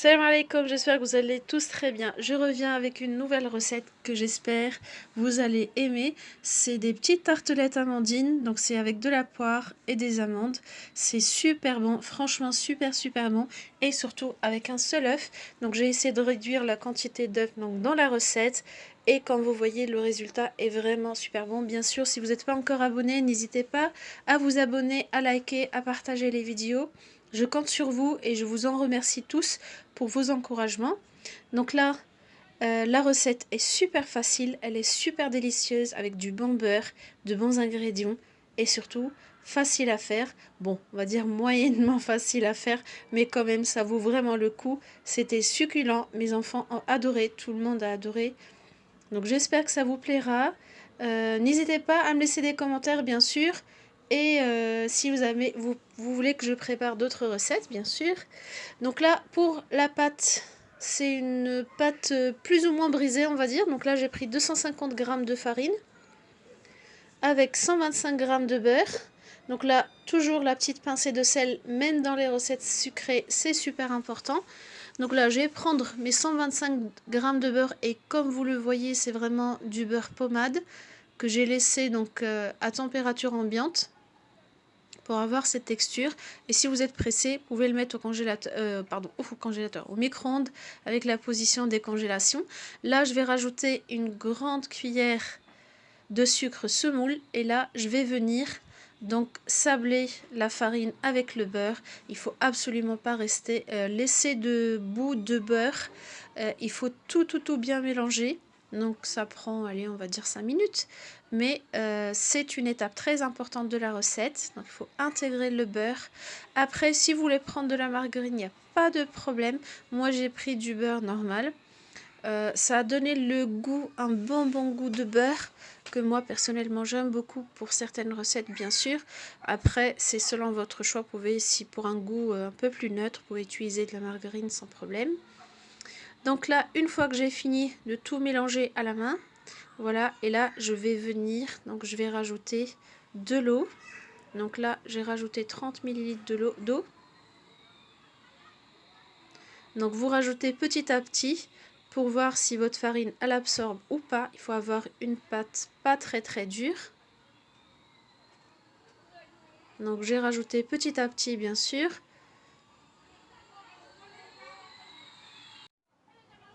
Salam alaikum, j'espère que vous allez tous très bien. Je reviens avec une nouvelle recette que j'espère vous allez aimer. C'est des petites tartelettes amandines, donc c'est avec de la poire et des amandes. C'est super bon, franchement super bon, et surtout avec un seul œuf. Donc j'ai essayé de réduire la quantité d'œufs dans la recette. Et comme vous voyez, le résultat est vraiment super bon. Bien sûr, si vous n'êtes pas encore abonné, n'hésitez pas à vous abonner, à liker, à partager les vidéos. Je compte sur vous et je vous en remercie tous pour vos encouragements. Donc là, la recette est super facile, elle est super délicieuse avec du bon beurre, de bons ingrédients et surtout facile à faire. Bon, on va dire moyennement facile à faire, mais quand même ça vaut vraiment le coup. C'était succulent, mes enfants ont adoré, tout le monde a adoré. Donc j'espère que ça vous plaira. N'hésitez pas à me laisser des commentaires bien sûr. Et si vous voulez que je prépare d'autres recettes, bien sûr. Donc là, pour la pâte, c'est une pâte plus ou moins brisée, on va dire. Donc là, j'ai pris 250 g de farine avec 125 g de beurre. Donc là, toujours la petite pincée de sel, même dans les recettes sucrées, c'est super important. Donc là, je vais prendre mes 125 g de beurre et comme vous le voyez, c'est vraiment du beurre pommade que j'ai laissé donc à température ambiante pour avoir cette texture. Et si vous êtes pressé, vous pouvez le mettre au congélateur, au micro-ondes avec la position décongélation. Là, je vais rajouter une grande cuillère de sucre semoule et là, je vais venir donc sabler la farine avec le beurre. Il faut absolument pas laisser de bout de beurre. Il faut tout bien mélanger. Donc ça prend, allez, on va dire 5 minutes. Mais c'est une étape très importante de la recette. Donc il faut intégrer le beurre. Après, si vous voulez prendre de la margarine, il n'y a pas de problème. Moi, j'ai pris du beurre normal. Ça a donné le goût, un bon goût de beurre que moi personnellement j'aime beaucoup pour certaines recettes bien sûr. Après c'est selon votre choix, vous pouvez, si pour un goût un peu plus neutre, vous pouvez utiliser de la margarine sans problème. Donc là, une fois que j'ai fini de tout mélanger à la main, voilà, et là je vais venir, donc je vais rajouter de l'eau. Donc là j'ai rajouté 30 ml d'eau. Donc vous rajoutez petit à petit pour voir si votre farine elle absorbe ou pas. Il faut avoir une pâte pas très dure. Donc j'ai rajouté petit à petit bien sûr.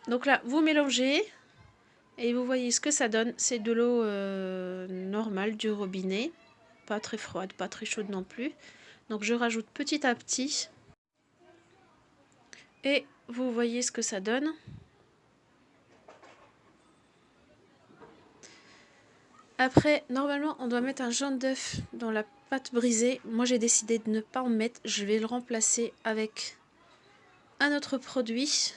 Donc là vous mélangez et vous voyez ce que ça donne. C'est de l'eau normale du robinet. Pas très froide, pas très chaude non plus. Donc je rajoute petit à petit. Et vous voyez ce que ça donne. Après, normalement, on doit mettre un jaune d'œuf dans la pâte brisée. Moi, j'ai décidé de ne pas en mettre. Je vais le remplacer avec un autre produit.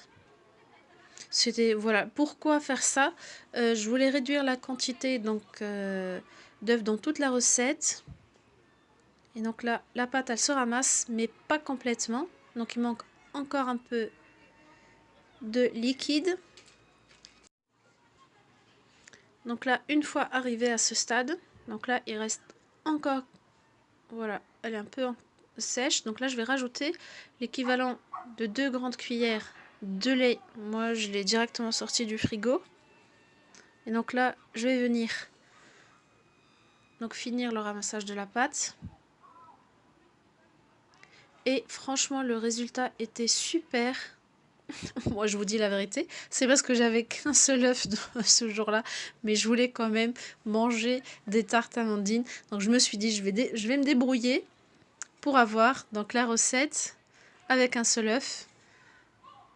C'était, voilà, pourquoi faire ça? Je voulais réduire la quantité donc d'œufs dans toute la recette. Et donc là, la pâte, elle se ramasse, mais pas complètement. Donc, il manque encore un peu de liquide. Donc là, une fois arrivé à ce stade, donc là, il reste encore, voilà, elle est un peu sèche. Donc là, je vais rajouter l'équivalent de 2 grandes cuillères de lait. Moi, je l'ai directement sorti du frigo. Et donc là, je vais venir donc finir le ramassage de la pâte. Et franchement, le résultat était super. Moi, je vous dis la vérité, c'est parce que j'avais qu'un seul œuf ce jour-là, mais je voulais quand même manger des tartes amandines. Donc je me suis dit, je vais me débrouiller pour avoir donc la recette avec un seul œuf.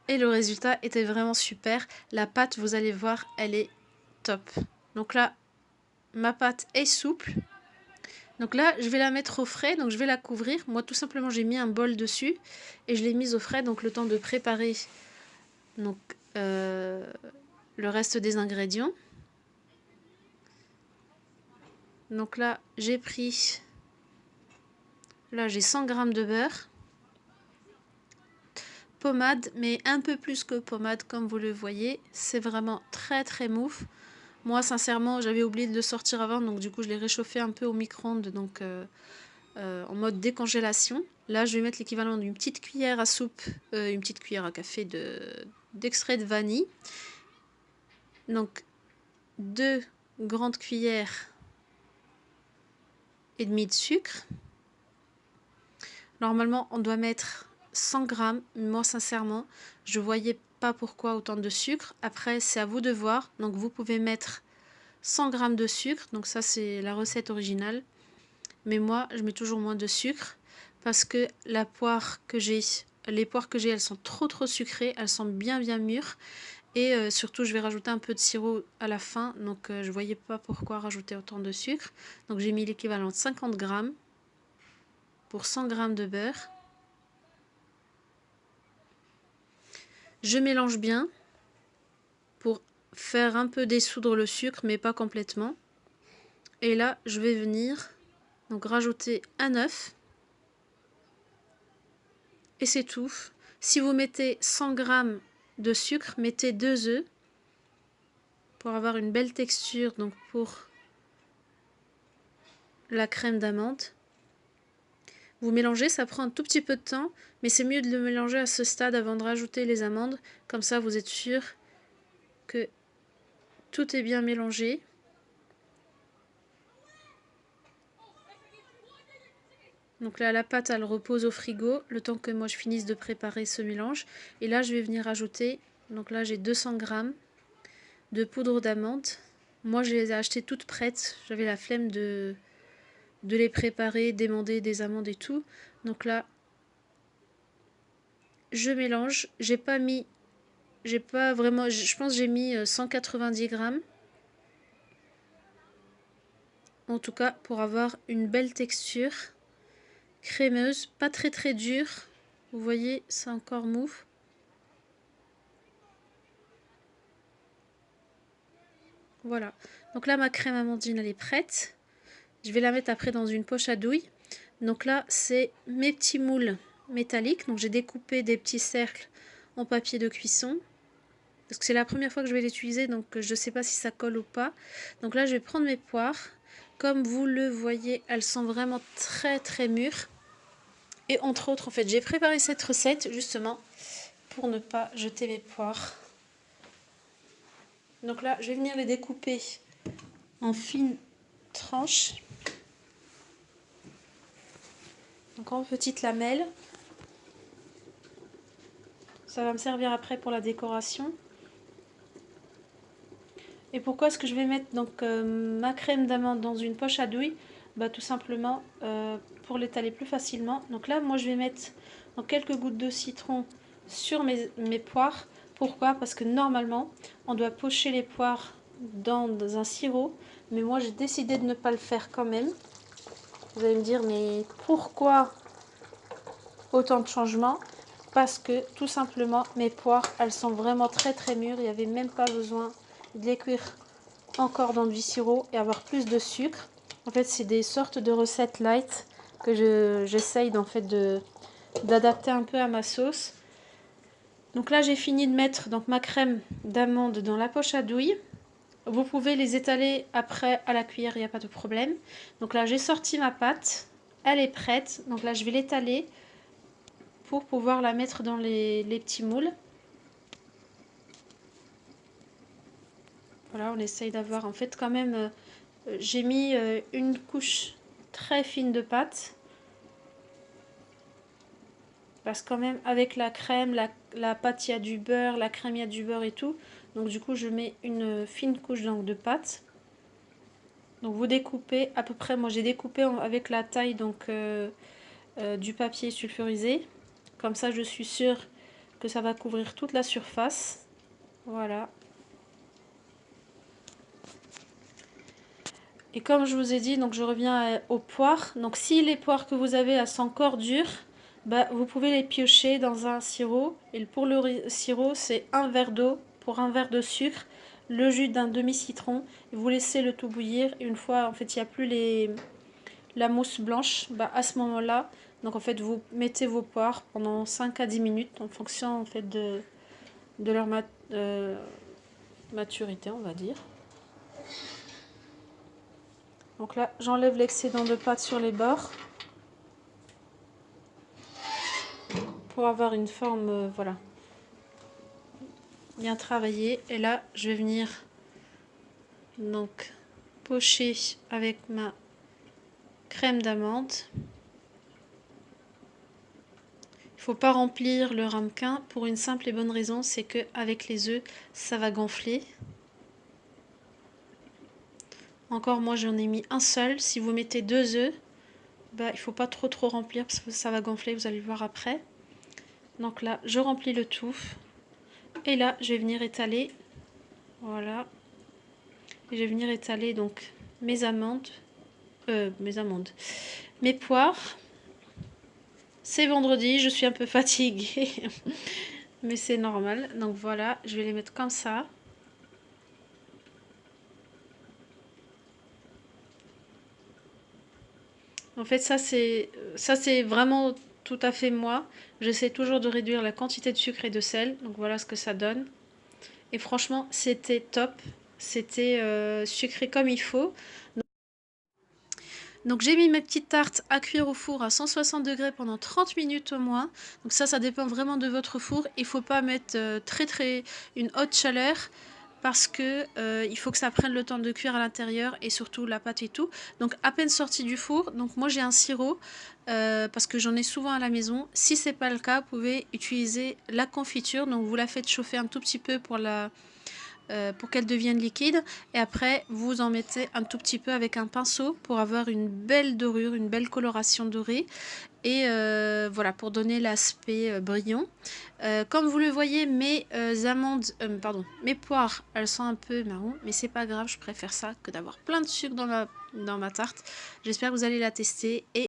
Et le résultat était vraiment super. La pâte, vous allez voir, elle est top. Donc là, ma pâte est souple. Donc là, je vais la mettre au frais, donc je vais la couvrir. Moi, tout simplement, j'ai mis un bol dessus et je l'ai mise au frais, donc le temps de préparer donc le reste des ingrédients. Donc là, j'ai pris, là j'ai 100 g de beurre, pommade, mais un peu plus que pommade comme vous le voyez. C'est vraiment très mou. Moi, sincèrement, j'avais oublié de le sortir avant, donc du coup, je l'ai réchauffé un peu au micro-ondes, donc en mode décongélation. Là, je vais mettre l'équivalent d'une petite cuillère à soupe, une petite cuillère à café d'extrait de vanille. Donc, 2 grandes cuillères et demie de sucre. Normalement, on doit mettre 100 grammes. Moi, sincèrement, je ne voyais pas pourquoi autant de sucre. Après, c'est à vous de voir. Donc, vous pouvez mettre 100 grammes de sucre. Donc, ça, c'est la recette originale. Mais moi, je mets toujours moins de sucre parce que les poires que j'ai, elles sont trop sucrées. Elles sont bien mûres. Et surtout, je vais rajouter un peu de sirop à la fin. Donc, je ne voyais pas pourquoi rajouter autant de sucre. Donc, j'ai mis l'équivalent de 50 grammes pour 100 grammes de beurre. Je mélange bien pour faire un peu dessoudre le sucre, mais pas complètement. Et là, je vais venir donc rajouter un œuf. Et c'est tout. Si vous mettez 100 grammes de sucre, mettez 2 œufs pour avoir une belle texture, donc pour la crème d'amande. Vous mélangez, ça prend un tout petit peu de temps, mais c'est mieux de le mélanger à ce stade avant de rajouter les amandes. Comme ça, vous êtes sûr que tout est bien mélangé. Donc là, la pâte, elle repose au frigo, le temps que moi je finisse de préparer ce mélange. Et là, je vais venir ajouter, donc là j'ai 200 grammes de poudre d'amande. Moi, je les ai achetées toutes prêtes. J'avais la flemme de les préparer, d'émander des amandes et tout. Donc là, je mélange. J'ai pas vraiment, je pense que j'ai mis 190 grammes. En tout cas, pour avoir une belle texture crémeuse, pas très dure. Vous voyez, c'est encore mou. Voilà. Donc là, ma crème amandine, elle est prête. Je vais la mettre après dans une poche à douille. Donc là, c'est mes petits moules métalliques. Donc j'ai découpé des petits cercles en papier de cuisson. Parce que c'est la première fois que je vais l'utiliser, donc je ne sais pas si ça colle ou pas. Donc là, je vais prendre mes poires. Comme vous le voyez, elles sont vraiment très mûres. Et entre autres, en fait, j'ai préparé cette recette justement pour ne pas jeter mes poires. Donc là, je vais venir les découper en fines tranches. Donc en petites lamelles. Ça va me servir après pour la décoration. Et pourquoi est-ce que je vais mettre donc ma crème d'amande dans une poche à douille? Bah, tout simplement pour l'étaler plus facilement. Donc là, moi, je vais mettre donc, quelques gouttes de citron sur mes poires. Pourquoi? Parce que normalement, on doit pocher les poires dans un sirop. Mais moi, j'ai décidé de ne pas le faire quand même. Vous allez me dire, mais pourquoi autant de changements? Parce que tout simplement, mes poires, elles sont vraiment très mûres. Il n'y avait même pas besoin de les cuire encore dans du sirop et avoir plus de sucre. En fait, c'est des sortes de recettes light que j'essaye en fait d'adapter un peu à ma sauce. Donc là, j'ai fini de mettre donc ma crème d'amande dans la poche à douille. Vous pouvez les étaler après à la cuillère, il n'y a pas de problème. Donc là, j'ai sorti ma pâte. Elle est prête. Donc là, je vais l'étaler pour pouvoir la mettre dans les petits moules. Voilà, on essaye d'avoir en fait quand même... j'ai mis une couche très fine de pâte. Parce que quand même avec la crème, la pâte, il y a du beurre, la crème, il y a du beurre et tout. Donc du coup, je mets une fine couche donc, de pâte. Donc vous découpez à peu près, moi j'ai découpé avec la taille donc, du papier sulfurisé. Comme ça, je suis sûre que ça va couvrir toute la surface. Voilà. Et comme je vous ai dit, donc je reviens aux poires. Donc si les poires que vous avez elles sont encore dures, bah, vous pouvez les piocher dans un sirop. Et pour le sirop, c'est un verre d'eau pour un verre de sucre, le jus d'un demi-citron. Vous laissez le tout bouillir. Et une fois, en fait, il n'y a plus la mousse blanche, bah, à ce moment-là, donc en fait, vous mettez vos poires pendant 5 à 10 minutes en fonction en fait, de leur maturité, on va dire. Donc là, j'enlève l'excédent de pâte sur les bords. pour avoir une forme, voilà, bien travaillée. Et là, je vais venir donc pocher avec ma crème d'amande. Il faut pas remplir le ramequin pour une simple et bonne raison, c'est que avec les œufs, ça va gonfler. Encore, moi j'en ai mis un seul. Si vous mettez 2 œufs, bah, il faut pas trop remplir parce que ça va gonfler, vous allez le voir après. Donc là, je remplis le tout. Et là, je vais venir étaler. Voilà. Et je vais venir étaler donc mes amandes. Mes poires. C'est vendredi, je suis un peu fatiguée. Mais c'est normal. Donc voilà, je vais les mettre comme ça. En fait, ça c'est vraiment tout à fait moi. J'essaie toujours de réduire la quantité de sucre et de sel. Donc voilà ce que ça donne. Et franchement, c'était top. C'était sucré comme il faut. Donc j'ai mis mes petites tartes à cuire au four à 160 degrés pendant 30 minutes au moins. Donc ça dépend vraiment de votre four. Il ne faut pas mettre une haute chaleur parce que il faut que ça prenne le temps de cuire à l'intérieur et surtout la pâte et tout. Donc à peine sorti du four. Donc moi j'ai un sirop parce que j'en ai souvent à la maison. Si c'est pas le cas, vous pouvez utiliser la confiture. Donc vous la faites chauffer un tout petit peu pour qu'elle devienne liquide et après vous en mettez un tout petit peu avec un pinceau pour avoir une belle dorure, une belle coloration dorée et voilà pour donner l'aspect brillant. Comme vous le voyez, mes mes poires elles sont un peu marron mais c'est pas grave, je préfère ça que d'avoir plein de sucre dans ma tarte. J'espère que vous allez la tester et